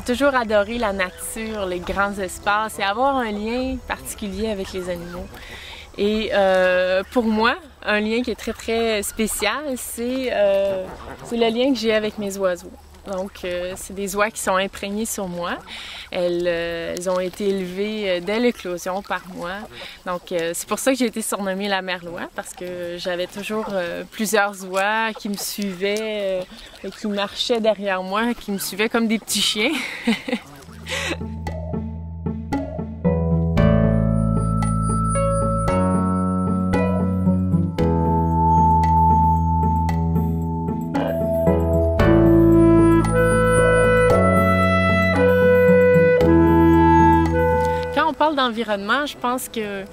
toujours adoré la nature, les grands espaces et avoir un lien particulier avec les animaux. Et pour moi, un lien qui est très très spécial, c'est le lien que j'ai avec mes oiseaux. Donc, c'est des oies qui sont imprégnées sur moi. Elles ont été élevées dès l'éclosion par moi. Donc, c'est pour ça que j'ai été surnommée la mère oie, parce que j'avais toujours plusieurs oies qui me suivaient, qui marchaient derrière moi, qui me suivaient comme des petits chiens. D'environnement, je pense que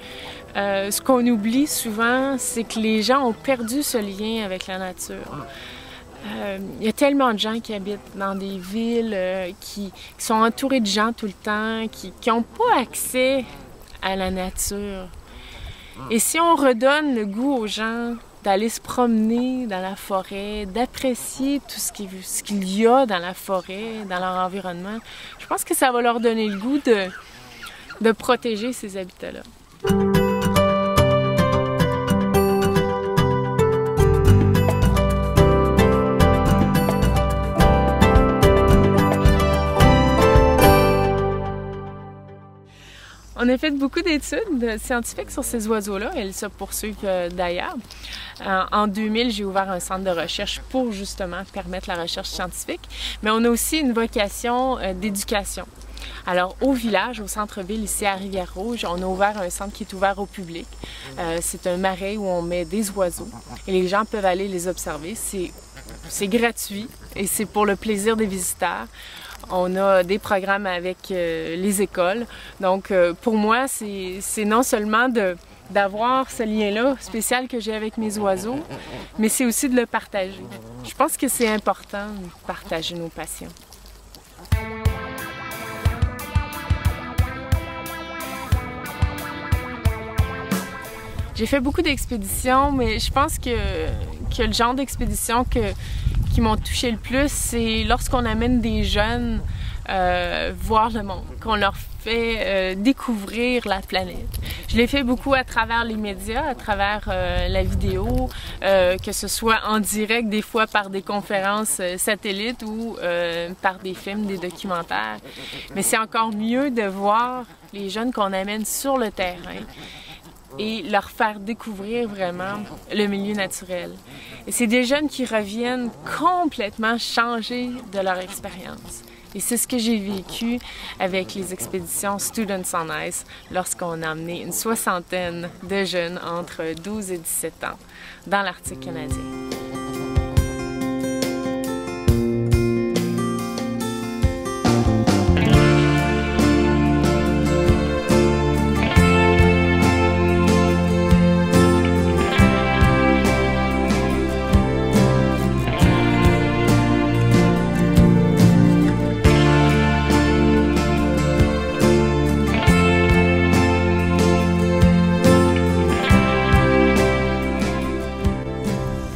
ce qu'on oublie souvent, c'est que les gens ont perdu ce lien avec la nature. Il y a tellement de gens qui habitent dans des villes, qui sont entourés de gens tout le temps, qui n'ont pas accès à la nature. Et si on redonne le goût aux gens d'aller se promener dans la forêt, d'apprécier tout ce qu'il y a dans la forêt, dans leur environnement, je pense que ça va leur donner le goût de protéger ces habitats-là. On a fait beaucoup d'études scientifiques sur ces oiseaux-là. Elles se poursuivent d'ailleurs. En 2000, j'ai ouvert un centre de recherche pour justement permettre la recherche scientifique. Mais on a aussi une vocation d'éducation. Alors, au village, au centre-ville, ici à Rivière-Rouge, on a ouvert un centre qui est ouvert au public. C'est un marais où on met des oiseaux et les gens peuvent aller les observer. C'est gratuit et c'est pour le plaisir des visiteurs. On a des programmes avec les écoles. Donc, pour moi, c'est non seulement d'avoir ce lien-là spécial que j'ai avec mes oiseaux, mais c'est aussi de le partager. Je pense que c'est important de partager nos passions. J'ai fait beaucoup d'expéditions, mais je pense que le genre d'expédition qui m'ont touché le plus, c'est lorsqu'on amène des jeunes voir le monde, qu'on leur fait découvrir la planète. Je l'ai fait beaucoup à travers les médias, à travers la vidéo, que ce soit en direct, des fois par des conférences satellites ou par des films, des documentaires. Mais c'est encore mieux de voir les jeunes qu'on amène sur le terrain et leur faire découvrir vraiment le milieu naturel. Et c'est des jeunes qui reviennent complètement changés de leur expérience. Et c'est ce que j'ai vécu avec les expéditions Students on Ice lorsqu'on a emmené une soixantaine de jeunes entre 12 et 17 ans dans l'Arctique canadien.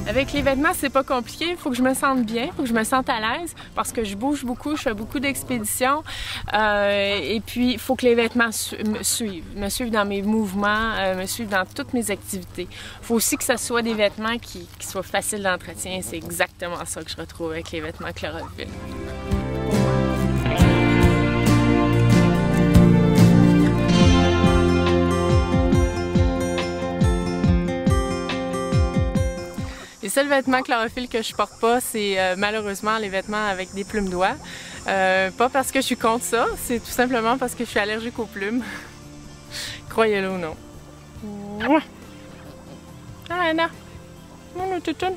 Avec les vêtements, c'est pas compliqué. Il faut que je me sente bien, il faut que je me sente à l'aise parce que je bouge beaucoup, je fais beaucoup d'expéditions. Et puis, il faut que les vêtements me suivent dans mes mouvements, me suivent dans toutes mes activités. Il faut aussi que ce soit des vêtements qui soient faciles d'entretien. C'est exactement ça que je retrouve avec les vêtements Chlorophylle. Les seuls vêtements Chlorophylle que je porte pas, c'est malheureusement les vêtements avec des plumes d'oie. Pas parce que je suis contre ça, c'est tout simplement parce que je suis allergique aux plumes. Croyez-le ou non. Ah, Anna! Non, le toutoune!